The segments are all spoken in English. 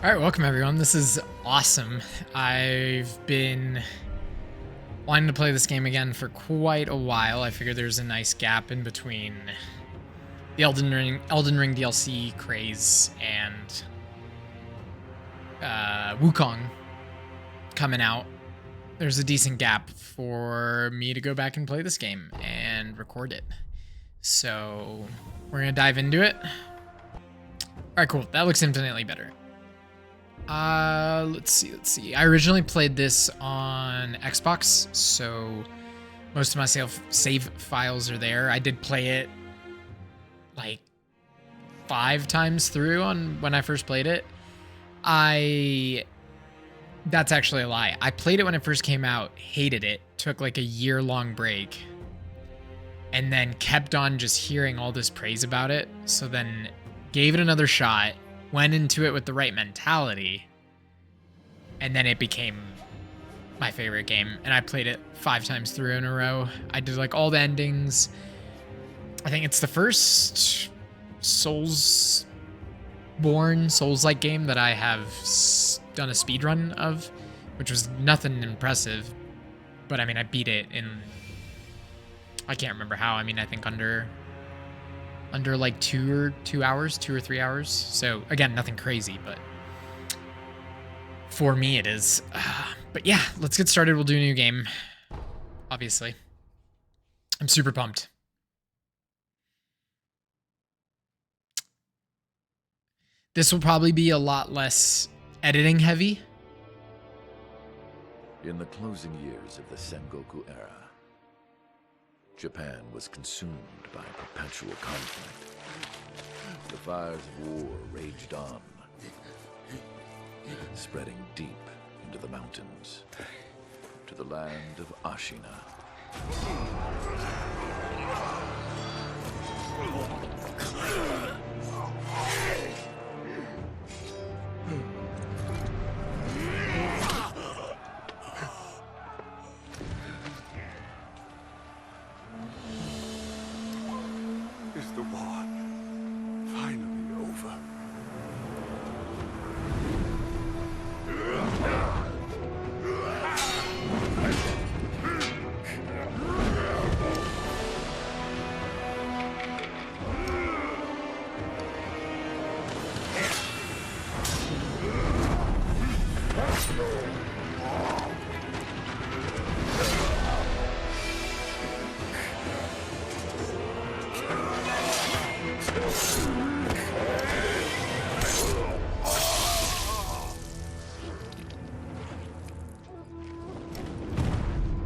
All right, welcome everyone. This is awesome. I've been wanting to play this game again for quite a while. I figured there's a nice gap in between the Elden Ring DLC craze and Wukong coming out. There's a decent gap for me to go back and play this game and record it. So we're gonna dive into it. All right, cool. That looks infinitely better. Let's see. I originally played this on Xbox, so most of my save files are there. I did play it like 5 times through on when I first played it. That's actually a lie. I played it when it first came out, hated it, took like a year-long break, and then kept on just hearing all this praise about it. So then gave it another shot, went into it with the right mentality, and then it became my favorite game. And I played it 5 times through in a row. I did like all the endings. I think it's the first Souls-like game that I have done a speed run of, which was nothing impressive. But I mean, I beat it in, I can't remember how. I mean, I think under like 2 or 3 hours. So again, nothing crazy, but for me it is. But yeah, let's get started. We'll do a new game, obviously. I'm super pumped. This will probably be a lot less editing heavy. In the closing years of the Sengoku era, Japan was consumed by perpetual conflict. The fires of war raged on, spreading deep into the mountains, to the land of Ashina. Is the war finally over?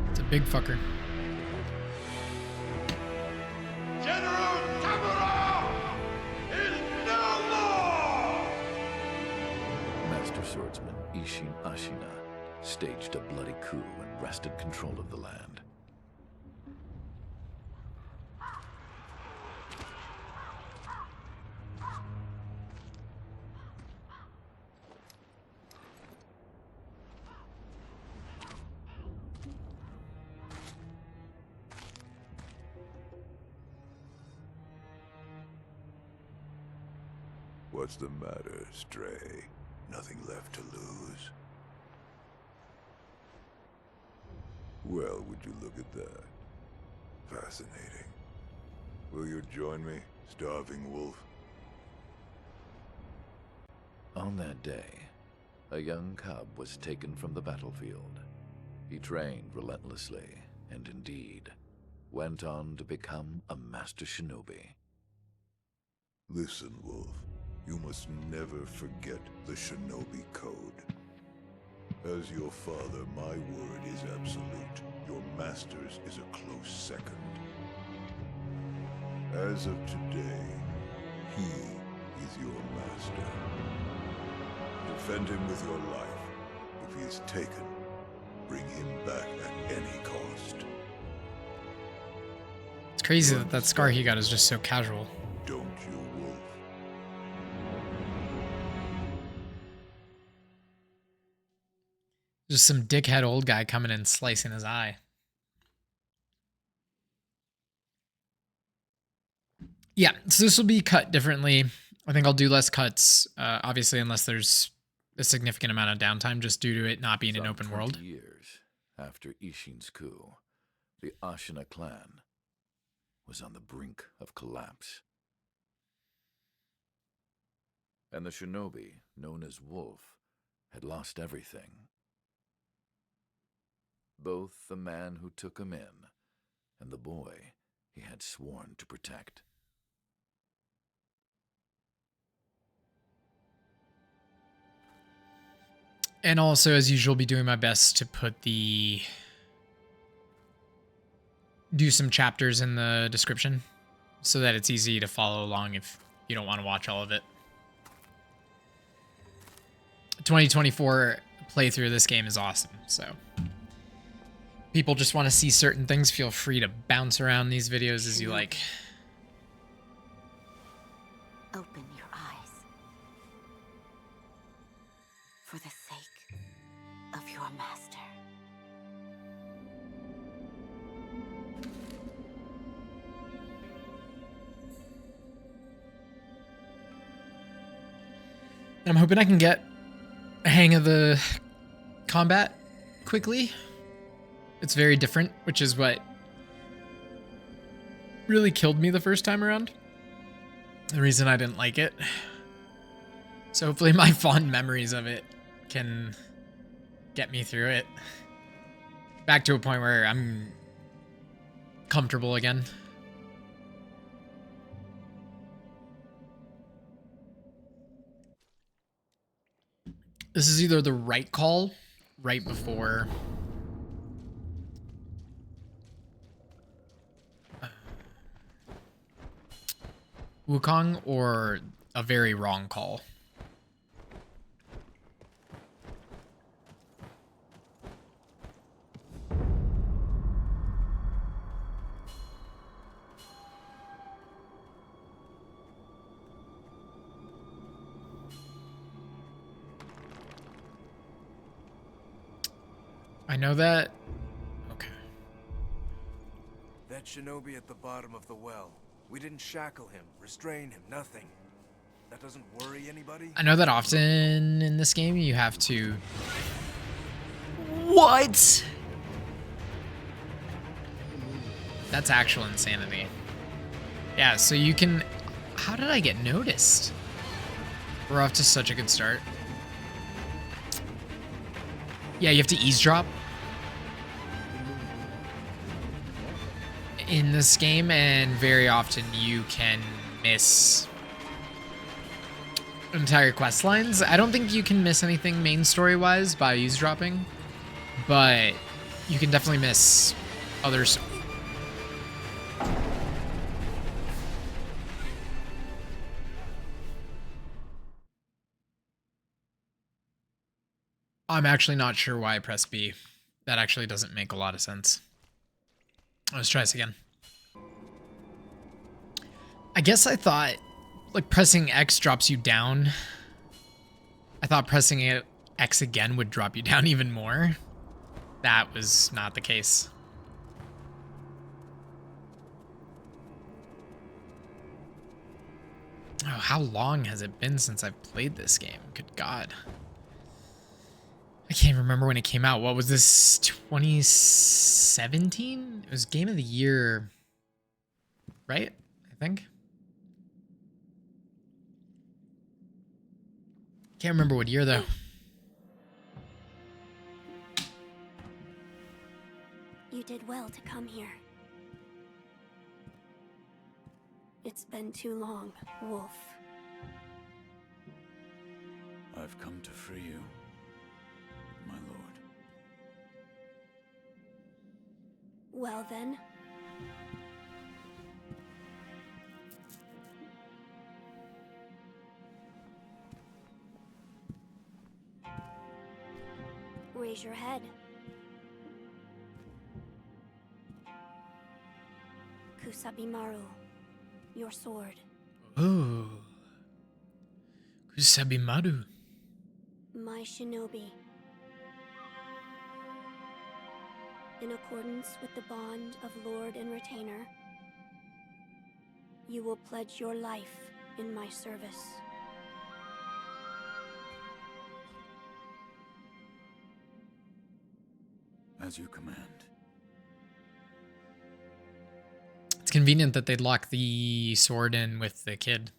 It's a big fucker. General Tamura is no more! Master swordsman Ashina staged a bloody coup and wrested control of the land. What's the matter, Stray? Nothing left to lose? Well, would you look at that? Fascinating. Will you join me, starving wolf? On that day, a young cub was taken from the battlefield. He trained relentlessly, and indeed, went on to become a master shinobi. Listen, Wolf. You must never forget the Shinobi Code. As your father, my word is absolute. Your master's is a close second. As of today, he is your master. Defend him with your life. If he is taken, bring him back at any cost. It's crazy that that scar he got is just so casual. Don't you, Wolf? Just some dickhead old guy coming in slicing his eye. Yeah, so this will be cut differently. I think I'll do less cuts, obviously, unless there's a significant amount of downtime just due to it not being an Some open 20 world. years after Ishin's coup, the Ashina clan was on the brink of collapse. And the shinobi, known as Wolf, had lost everything. Both the man who took him in and the boy he had sworn to protect. And also, as usual, be doing my best to do some chapters in the description so that it's easy to follow along if you don't want to watch all of it. 2024 playthrough of this game is awesome, so people just want to see certain things, feel free to bounce around these videos as you like. Open your eyes. For the sake of your master. I'm hoping I can get a hang of the combat quickly. It's very different, which is what really killed me the first time around. The reason I didn't like it. So hopefully my fond memories of it can get me through it. Back to a point where I'm comfortable again. This is either the right call right before Wukong or a very wrong call. I know that. Okay. That shinobi at the bottom of the well. We didn't shackle him, restrain him, nothing. That doesn't worry anybody? I know that often in this game you have to... What? That's actual insanity. Yeah, so you can... How did I get noticed? We're off to such a good start. Yeah, you have to eavesdrop in this game, and very often you can miss entire quest lines. I don't think you can miss anything main story-wise by eavesdropping, but you can definitely miss others. I'm actually not sure why I pressed B. That actually doesn't make a lot of sense. Let's try this again. I guess I thought, like, pressing X drops you down. I thought pressing X again would drop you down even more. That was not the case. Oh, how long has it been since I've played this game? Good God. I can't remember when it came out. What was this, 2017? It was Game of the Year, right? I think. Can't remember what year, though. You did well to come here. It's been too long, Wolf. I've come to free you, my lord. Well then. Raise your head. Kusabimaru, your sword. Oh. Kusabimaru. My shinobi. In accordance with the bond of lord and retainer, you will pledge your life in my service. As you command. It's convenient that they'd lock the sword in with the kid.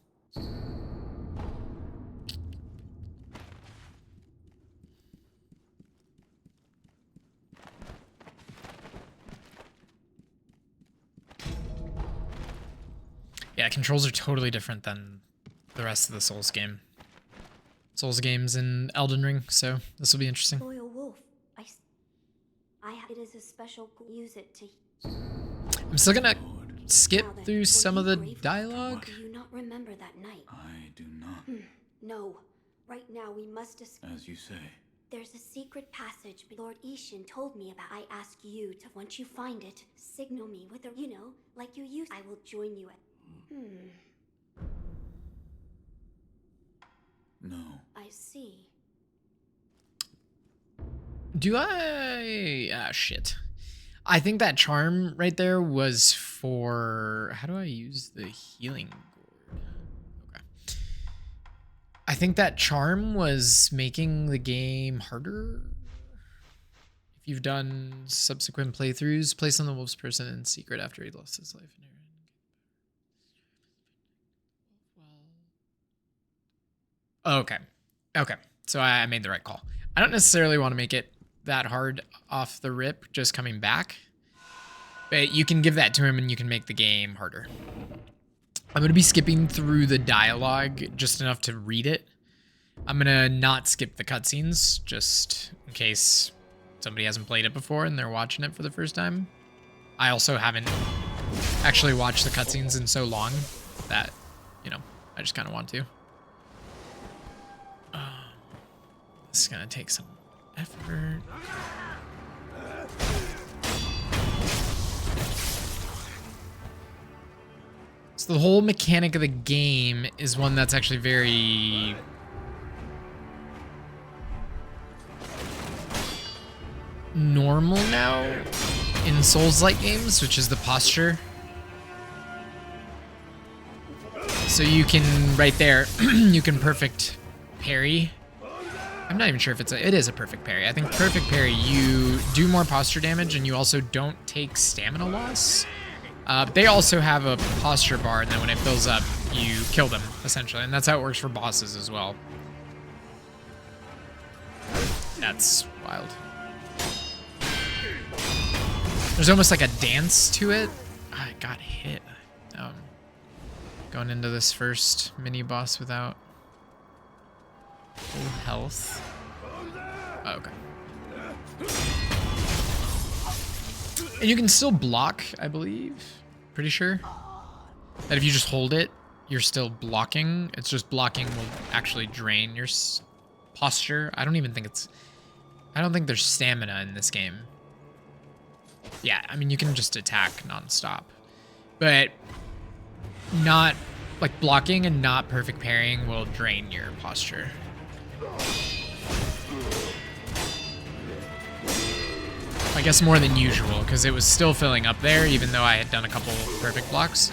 Yeah, controls are totally different than the rest of the Souls games in Elden Ring, so this will be interesting. Loyal wolf. I have it as a special. Use it to. I'm still gonna skip Now then, through were some you of the brave enough to dialogue. Do you not remember that night? I do not. No. Right now we must. As you say. There's a secret passage Lord Ishin told me about. I ask you to, once you find it, signal me with a, like you used. I will join you at. No. I see. Do I... Ah, shit. I think that charm right there was for... How do I use the healing gourd? Okay. I think that charm was making the game harder. If you've done subsequent playthroughs, place on the wolf's person in secret after he lost his life. Okay. Okay. So I made the right call. I don't necessarily want to make it that hard off the rip, just coming back. But you can give that to him and you can make the game harder. I'm going to be skipping through the dialogue just enough to read it. I'm going to not skip the cutscenes just in case somebody hasn't played it before and they're watching it for the first time. I also haven't actually watched the cutscenes in so long that, I just kind of want to. This is gonna take some effort. So the whole mechanic of the game is one that's actually very normal now in Souls-like games, which is the posture. So you can, right there, you can perfect parry. I'm not even sure if it is a perfect parry. I think perfect parry, you do more posture damage and you also don't take stamina loss. They also have a posture bar, and then when it fills up, you kill them, essentially. And that's how it works for bosses as well. That's wild. There's almost like a dance to it. I got hit. Going into this first mini boss without full health. Oh, okay. And you can still block, I believe. Pretty sure. That if you just hold it, you're still blocking. It's just blocking will actually drain your posture. I don't think there's stamina in this game. Yeah, I mean, you can just attack nonstop. But not, like, blocking and not perfect parrying will drain your posture. I guess more than usual, because it was still filling up there, even though I had done a couple perfect blocks.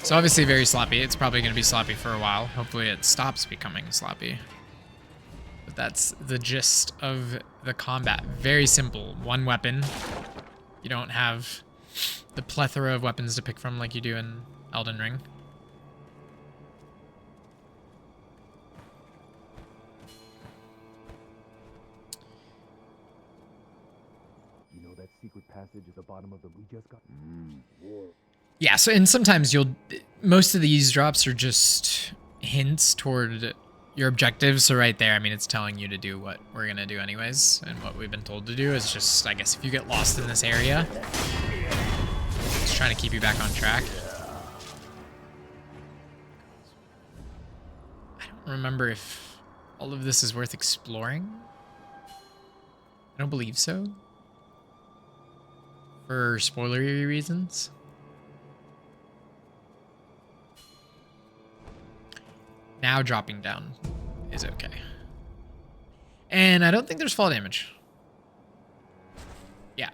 So obviously very sloppy. It's probably going to be sloppy for a while. Hopefully it stops becoming sloppy. But that's the gist of the combat. Very simple. One weapon. You don't have the plethora of weapons to pick from like you do in Elden Ring. You know that secret passage at the bottom of the we just got? Yeah, so and sometimes most of these drops are just hints toward your objectives. So right there, I mean, it's telling you to do what we're gonna do anyways, and what we've been told to do is just, I guess, if you get lost in this area, it's trying to keep you back on track. I don't remember if all of this is worth exploring. I don't believe so. For spoilery reasons. Now dropping down is okay. And I don't think there's fall damage. Yeah.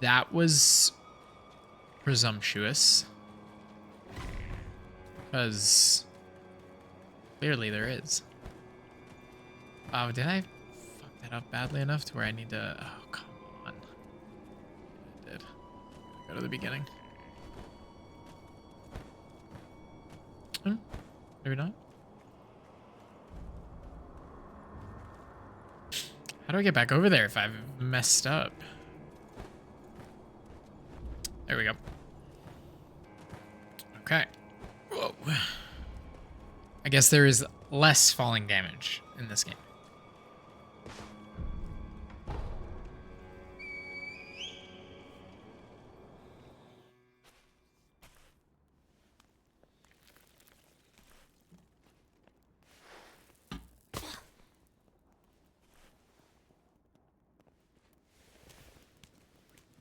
that was presumptuous. Because clearly there is. Oh, did I fuck that up badly enough to where I need to... Oh, come on. I did. Go to the beginning. Maybe not. How do I get back over there if I've messed up? There we go. Okay. Whoa. I guess there is less falling damage in this game.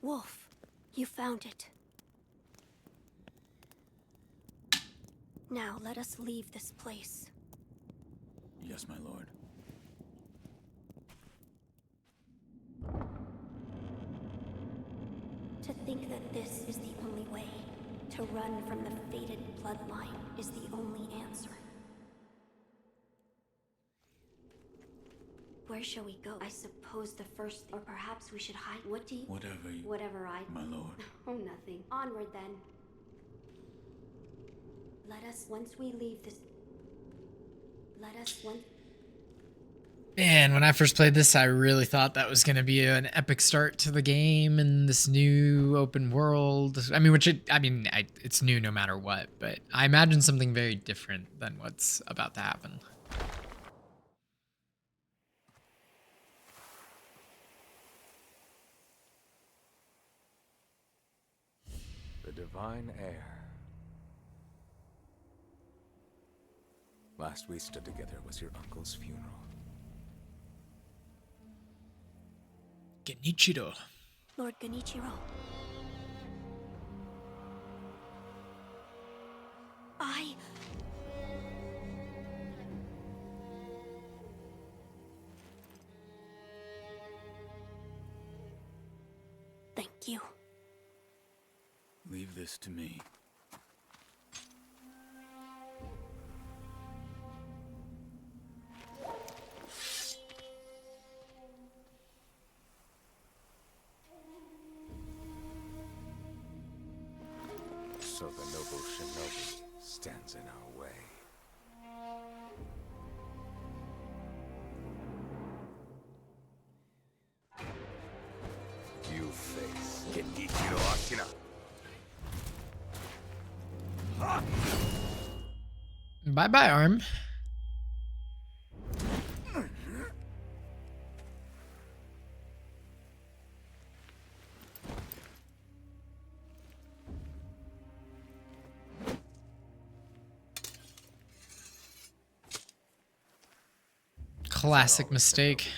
Wolf, you found it. Now let us leave this place. Yes, my lord. To think that this is the only way. To run from the fated bloodline is the only answer. Where shall we go? I suppose the first, or perhaps we should hide. What do you... Whatever you... Whatever I... My lord. Oh, nothing. Onward then. Let us, once we leave this... Let us, once... Man, when I first played this, I really thought that was going to be an epic start to the game and this new open world. I mean, it's new no matter what, but I imagine something very different than what's about to happen. The divine heir. Last we stood together was your uncle's funeral. Genichiro. Lord Genichiro. Thank you. Leave this to me. So the noble shinobi stands in our way. You face Genichiro Ashina. Bye-bye, arm. Classic mistake.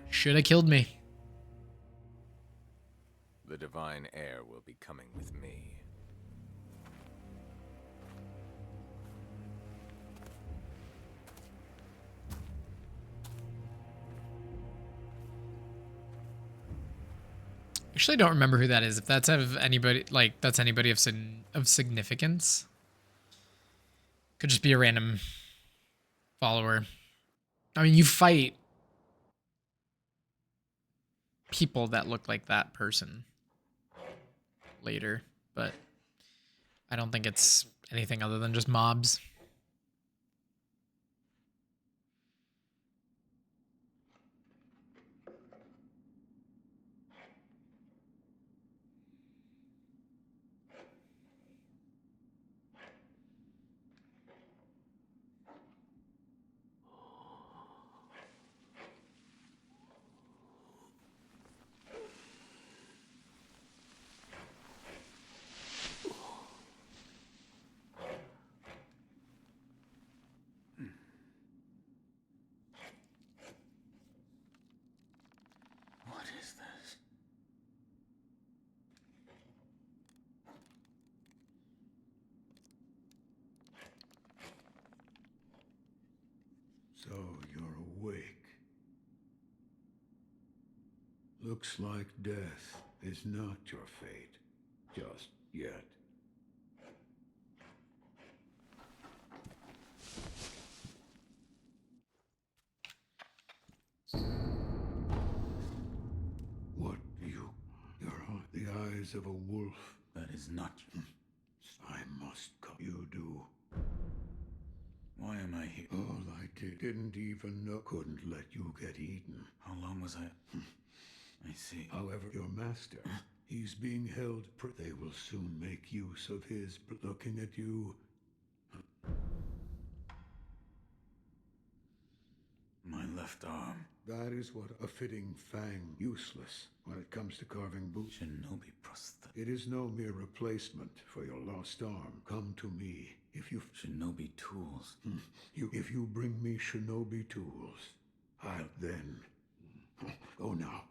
Should have killed me. The divine heir will be coming with me. Actually, I don't remember who that is. If that's of anybody, like that's anybody of significance, could just be a random follower. I mean, you fight people that look like that person later, but I don't think it's anything other than just mobs. What is this? So you're awake. Looks like death. is not your fate. Just yet. What you... Your the eyes of a wolf. That is not... I must come. You do. Why am I here? All I didn't even know. Couldn't let you get eaten. How long was I... I see. However, your master, he's being held. They will soon make use of his looking at you. My left arm. That is what a fitting fang. Useless when it comes to carving boots. Shinobi prosthetic. It is no mere replacement for your lost arm. Come to me if you... Shinobi tools. If you bring me shinobi tools, I'll then... Go now.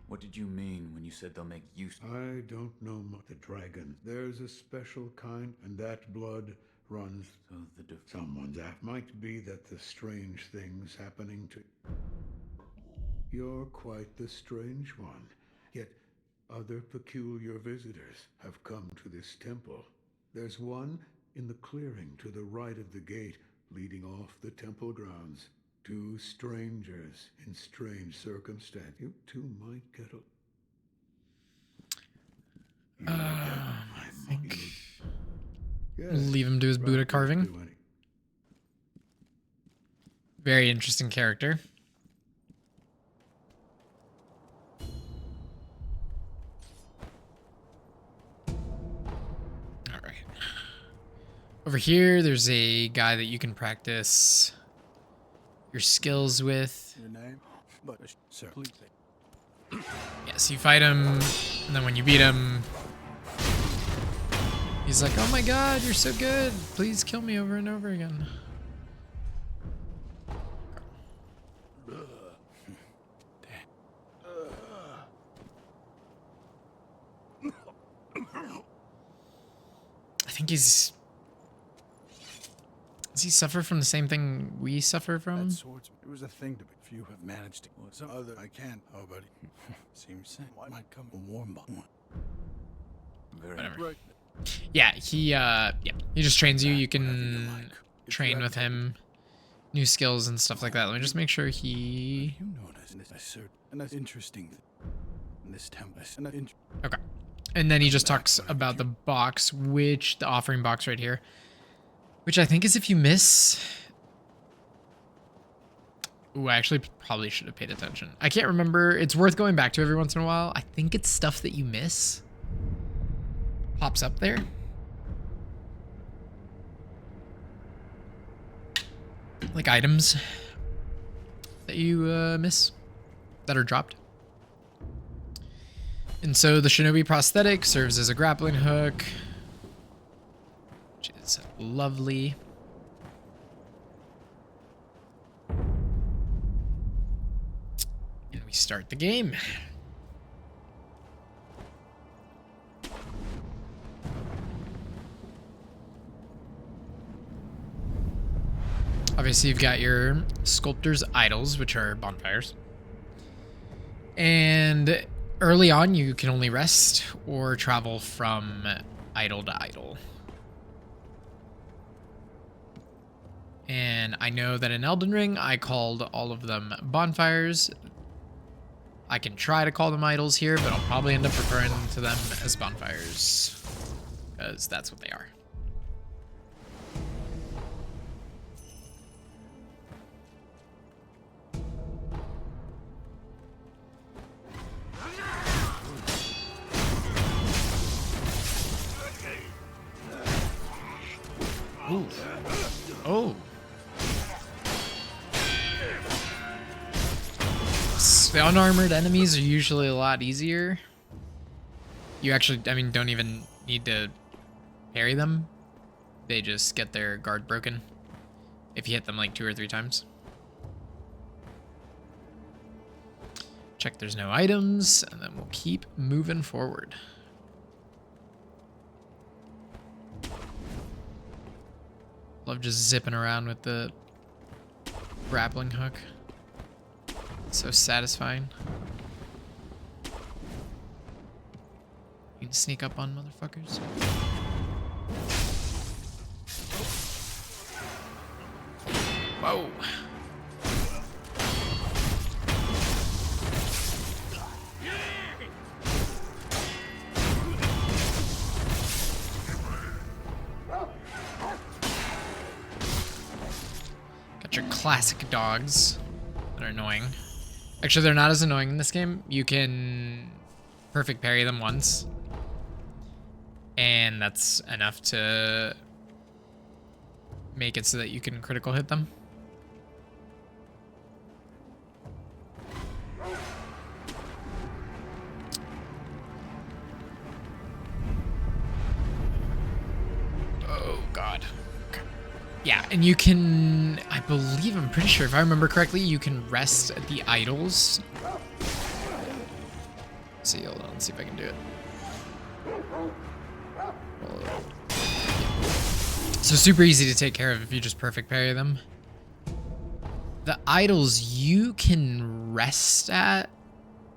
What did you mean when you said they'll make use? I don't know the dragon. There's a special kind, and that blood runs... So Someone's act. Might be that the strange things happening to... You're quite the strange one. Yet other peculiar visitors have come to this temple. There's one in the clearing to the right of the gate leading off the temple grounds. Two strangers in strange circumstance. You two might get a... I think... Yes, Leave him do his Buddha carving. do any- Very interesting character. All right. Over here, there's a guy that you can practice your skills with. Your name? But, sir, please. Yeah, so you fight him, and then when you beat him, he's like, oh my god, you're so good. Please kill me over and over again. I think he's... Does he suffer from the same thing we suffer from? That swordsman. It was a thing to be. If you have managed to. Some other. I can't. Oh, buddy. Seems sane. Why might come a warm bond. Very Whatever. Right. Yeah, he just trains you. You can train with him, new skills and stuff like that. Let me just make sure he... You notice this assert, and that's interesting. In this temple. Okay. And then he just talks about the box, which, the offering box right here, which I think is if you miss... Ooh, I actually probably should have paid attention. I can't remember. It's worth going back to every once in a while. I think it's stuff that you miss. Pops up there. Like items that you miss that are dropped. And so the Shinobi prosthetic serves as a grappling hook, which is lovely. And we start the game. Obviously, you've got your sculptor's idols, which are bonfires. And early on, you can only rest or travel from idol to idol. And I know that in Elden Ring, I called all of them bonfires. I can try to call them idols here, but I'll probably end up referring to them as bonfires, because that's what they are. Ooh. Oh. The unarmored enemies are usually a lot easier. You actually, I mean, don't even need to parry them. They just get their guard broken if you hit them like 2 or 3 times. Check there's no items, and then we'll keep moving forward. Love just zipping around with the grappling hook. So satisfying. to sneak up on motherfuckers. Whoa. Got your classic dogs that are annoying. Actually, they're not as annoying in this game. You can perfect parry them once, and that's enough to make it so that you can critical hit them. Oh god. Yeah, and you can, I believe, I'm pretty sure, if I remember correctly, you can rest at the idols. Let's see, hold on, let's see if I can do it. So super easy to take care of if you just perfect parry them. The idols you can rest at,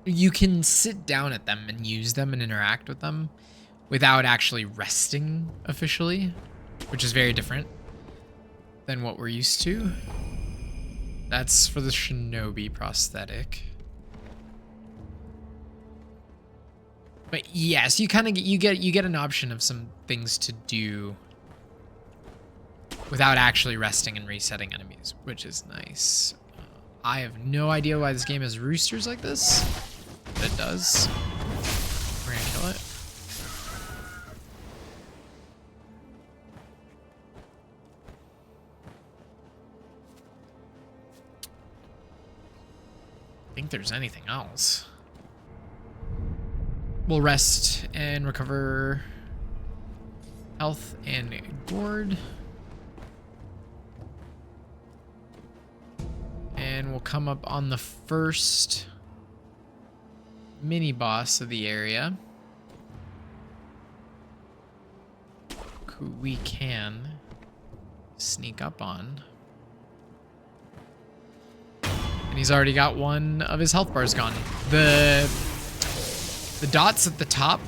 you can sit down at them and use them and interact with them without actually resting officially, which is very different than what we're used to. That's for the shinobi prosthetic. But yes, you kind of you get an option of some things to do without actually resting and resetting enemies, which is nice. I have no idea why this game has roosters like this, but it does. We're gonna kill it. I think there's anything else. We'll rest and recover health and gourd. And we'll come up on the first mini boss of the area, who we can sneak up on. And he's already got one of his health bars gone. The dots at the top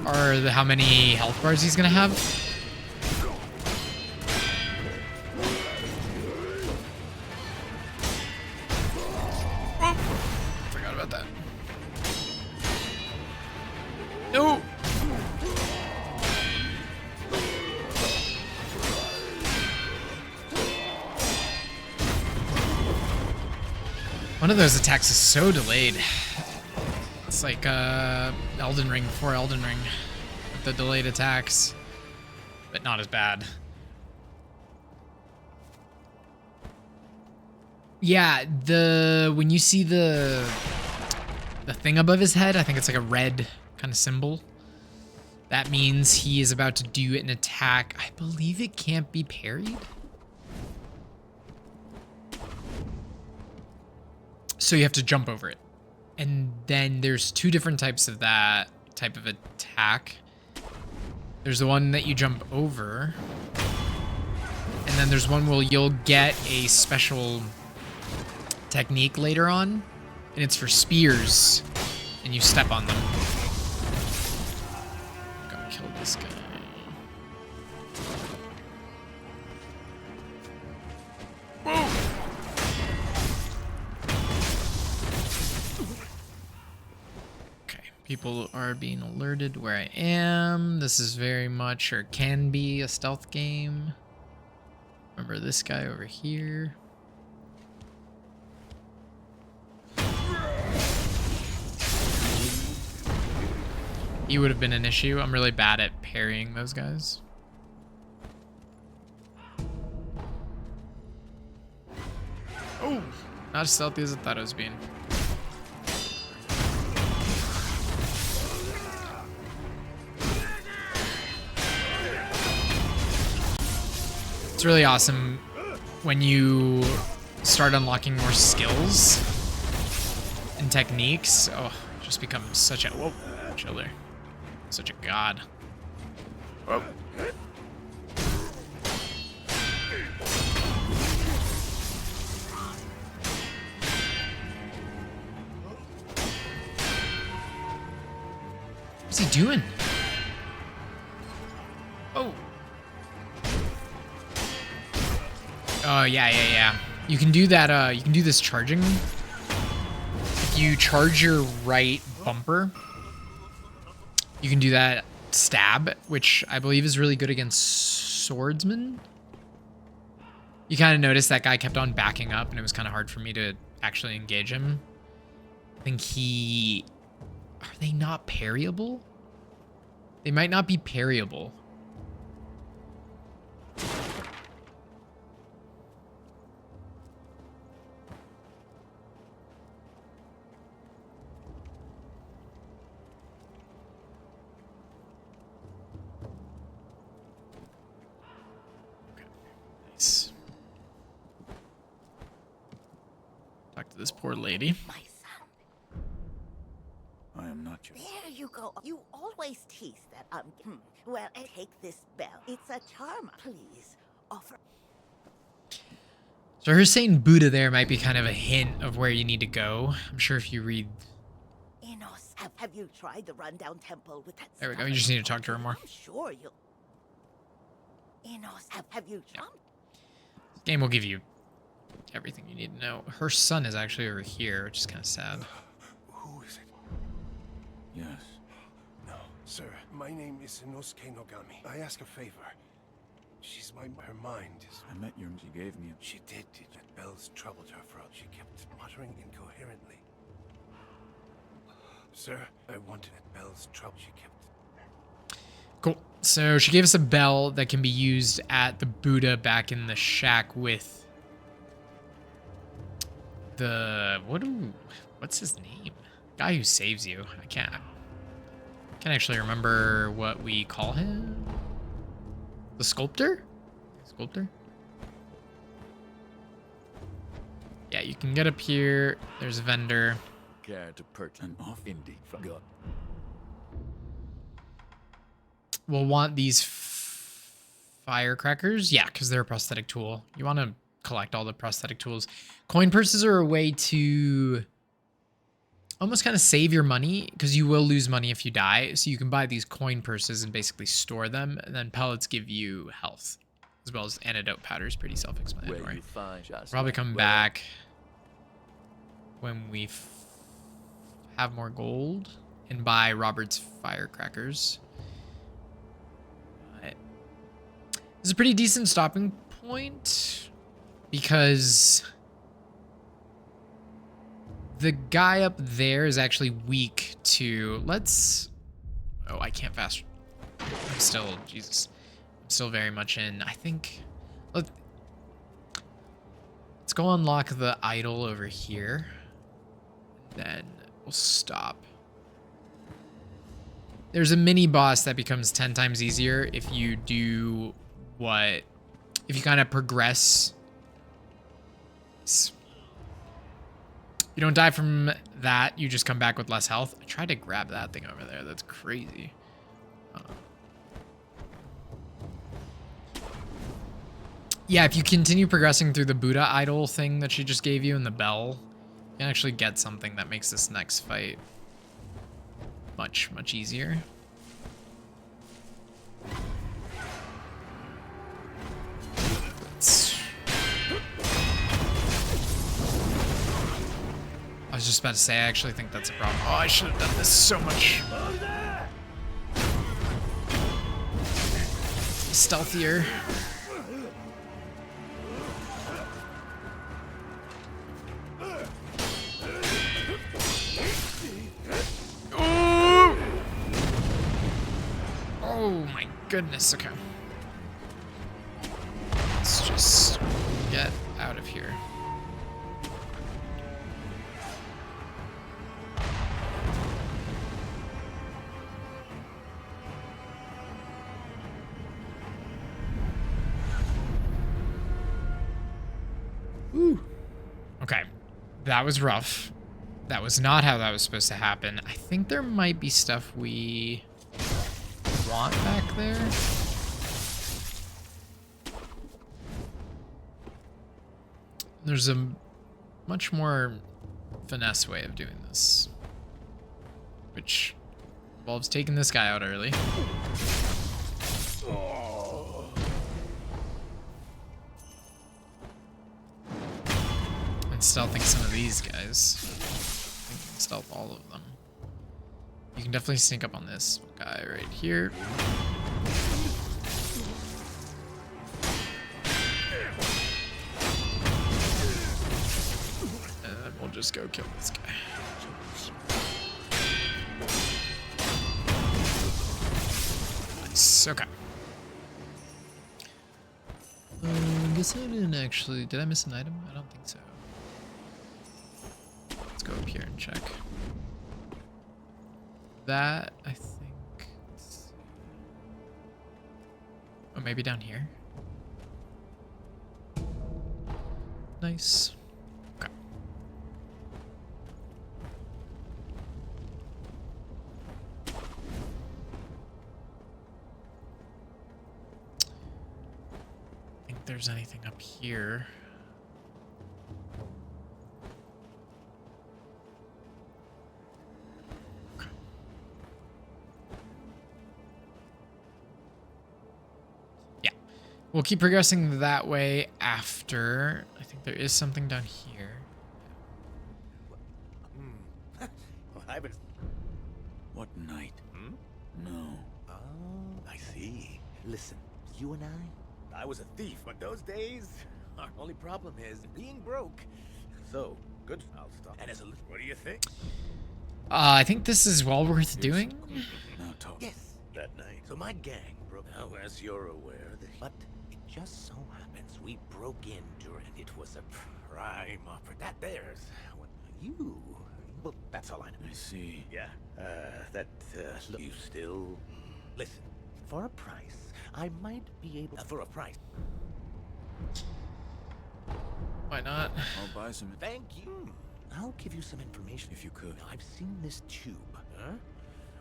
are how many health bars he's gonna have. Forgot about that. No. One of those attacks is so delayed. It's like Elden Ring before Elden Ring with the delayed attacks, but not as bad. Yeah, when you see the thing above his head, I think it's like a red kind of symbol. That means he is about to do an attack. I believe it can't be parried. So you have to jump over it. And then there's two different types of that type of attack. There's the one that you jump over. And then there's one where you'll get a special technique later on. And it's for spears. And you step on them. Go kill this guy. Whoa! People are being alerted where I am. This is very much, or can be, a stealth game. Remember this guy over here. He would have been an issue. I'm really bad at parrying those guys. Oh, not as stealthy as I thought it was being. It's really awesome when you start unlocking more skills and techniques. Oh, just become such a chiller, such a god. Whoa. What's he doing? Oh, yeah. You can do that, you can do this charging. If you charge your right bumper, you can do that stab, which I believe is really good against swordsmen. You kind of notice that guy kept on backing up, and it was kind of hard for me to actually engage him. I think he... Are they not parryable? They might not be parryable. Talk to this poor lady. My son. I am not your... There you go. You always tease that well, take this bell. It's a charm. Please, offer... So her saying Buddha there might be kind of a hint of where you need to go. I'm sure if you read... Enos, have you tried the rundown temple with that... There we go. You just need to talk to her more. I'm sure you'll... Enos, have you tried... This game will give you everything you need to know. Her son is actually over here, which is kind of sad. Who is it? Yes. No, sir. My name is Inosuke Nogami. I ask a favor. She's her mind is... I met your... She gave me a... She did. That bells troubled her for... She kept muttering incoherently. Sir, I wanted that bells trouble. She kept... Cool. So she gave us a bell that can be used at the Buddha back in the shack with the... What's his name? Guy who saves you. I can't actually remember what we call him. The sculptor? Sculptor? Yeah, you can get up here. There's a vendor. Care to purchase An off indie from God. We'll want these firecrackers. Yeah, because they're a prosthetic tool. You want to collect all the prosthetic tools. Coin purses are a way to almost kind of save your money, because you will lose money if you die. So you can buy these coin purses and basically store them, and then pellets give you health, as well as antidote powder is pretty self-explanatory. Probably come back when we have more gold and buy Robert's firecrackers. This is a pretty decent stopping point because the guy up there is actually weak to... Oh, I can't fast... I'm still... Jesus. I'm still very much in... I think... Let's go unlock the idol over here. Then we'll stop. There's a mini boss that becomes 10 times easier if you do if you kind of progress. You don't die from that, you just come back with less health. I tried to grab that thing over there. That's crazy. Yeah, if you continue progressing through the Buddha idol thing that she just gave you and the bell, you can actually get something that makes this next fight much, much easier. I was just about to say, I actually think that's a problem. Oh, I should have done this so much stealthier. Oh my goodness, okay. Let's just get out of here. Ooh. Okay, that was rough. That was not how that was supposed to happen. I think there might be stuff we want back there. There's a much more finesse way of doing this, which involves taking this guy out early. stealthing some of these guys. I think you can stealth all of them. You can definitely sneak up on this guy right here. And then we'll just go kill this guy. Nice. Okay. I guess I didn't actually... Did I miss an item? I don't think so. Let's go up here and check. That, I think... let's see. Oh, maybe down here? Nice. Okay. There's anything up here. Okay. Yeah, we'll keep progressing that way after. I think there is something down here. Well, I've been... What night? No. Oh, I see. Listen, you and I was a thief, but those days, our only problem is being broke. So, good, I'll stop. And as a what do you think? I think this is well worth doing. Now talk. Yes, that night. So my gang broke. Now, as you're aware, but it just so happens we broke in during. It was a prime offer. That there's you. Well, that's all I know. I see. Yeah. Look, you still listen. For a price, I might be able. For a price. Why not? I'll buy some. Thank you. I'll give you some information if you could. Now, I've seen this tube. Huh?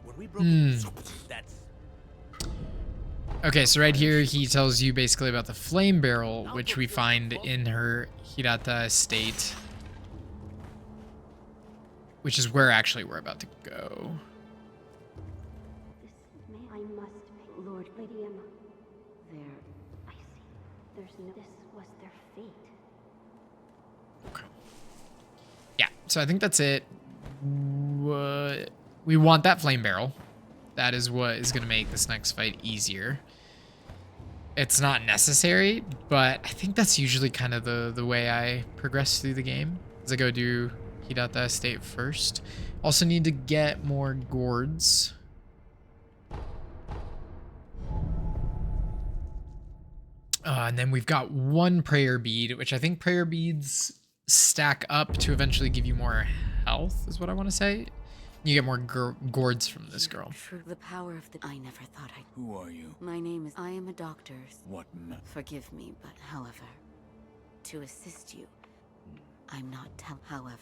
When we broke it, that's. Okay, so right here he tells you basically about the flame barrel, which we find in her Hirata estate, which is where actually we're about to go. I must pay Lord Lady Emma. I see. There's no. This was their fate. Okay. Yeah, so I think that's it. We want that flame barrel. That is what is going to make this next fight easier. It's not necessary, but I think that's usually kind of the way I progress through the game. As I go do Hirata Estate first. Also need to get more gourds. And then we've got one prayer bead, which I think prayer beads stack up to eventually give you more health, is what I want to say. You get more gourds from this girl. True, the power of the... I never thought I'd... Who are you? My name is... I am a doctor. What? Forgive me, but however, to assist you, I'm not however,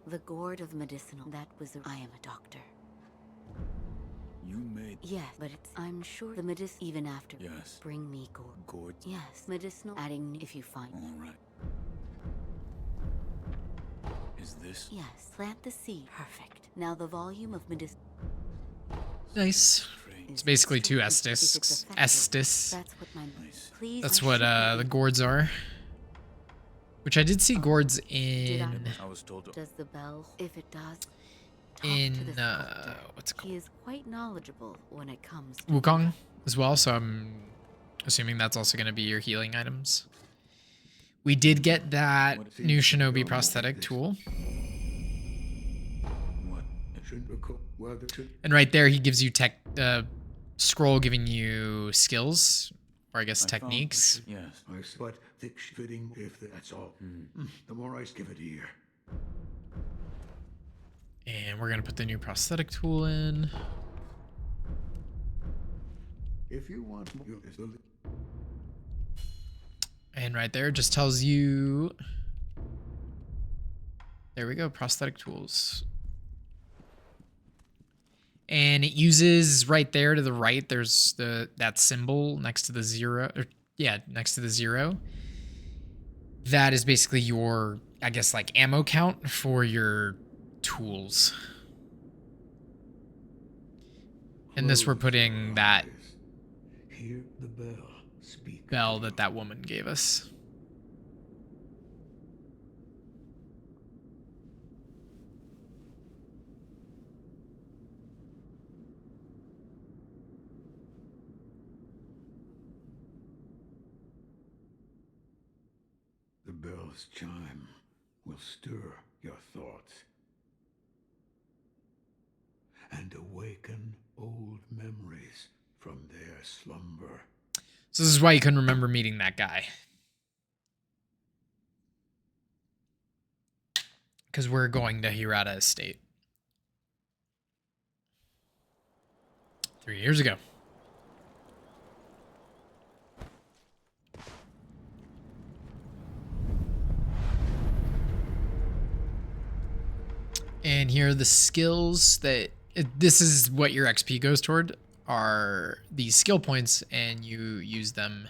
the gourd of medicinal... That was a... I am a doctor. You made... Yes, but it's... I'm sure the medicinal... Even after... Yes. Bring me gourd. Gourd? Yes, medicinal... Adding if you find... All right. Is this... Yes, plant the seed. Perfect. Now the volume of medicinal... Nice. It's basically 2 Estus. That's what my... Nice. Please... That's what the gourds are. Which I did see gourds in... I was told to... Does the bell... If it does... In, what's it called? He is quite knowledgeable when it comes to... Wukong as well, so I'm assuming that's also going to be your healing items. We did get that new Shinobi prosthetic tool. And right there, he gives you scroll giving you skills, or I guess techniques. Yes. But fitting if that's all. The more I give it a year. And we're going to put the new prosthetic tool in. If you want more, and right there, it just tells you... There we go, prosthetic tools. And it uses right there to the right, there's that symbol next to the 0. Next to the 0. That is basically your, I guess, like ammo count for your tools. In this, we're putting that hear the bell. Speak. Bell that woman gave us. bell's chime will stir your thoughts and awaken old memories from their slumber. So this is why you couldn't remember meeting that guy. Because we're going to Kawarada Estate. 3 years ago. And here are the skills that... This is what your XP goes toward, are these skill points, and you use them.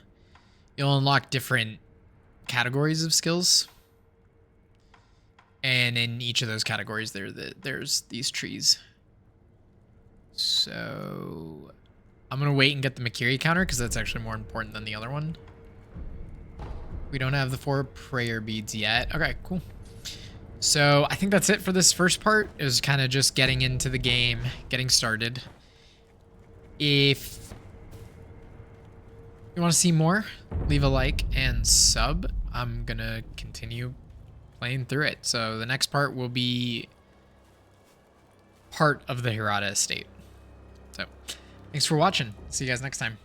You'll unlock different categories of skills. And in each of those categories, there's these trees. So I'm going to wait and get the Makiri counter because that's actually more important than the other one. We don't have the 4 prayer beads yet. Okay, cool. So I think that's it for this first part. It was kind of just getting into the game, getting started. If you want to see more, leave a like and sub. I'm going to continue playing through it. So the next part will be part of the Kawarada Estate. So thanks for watching. See you guys next time.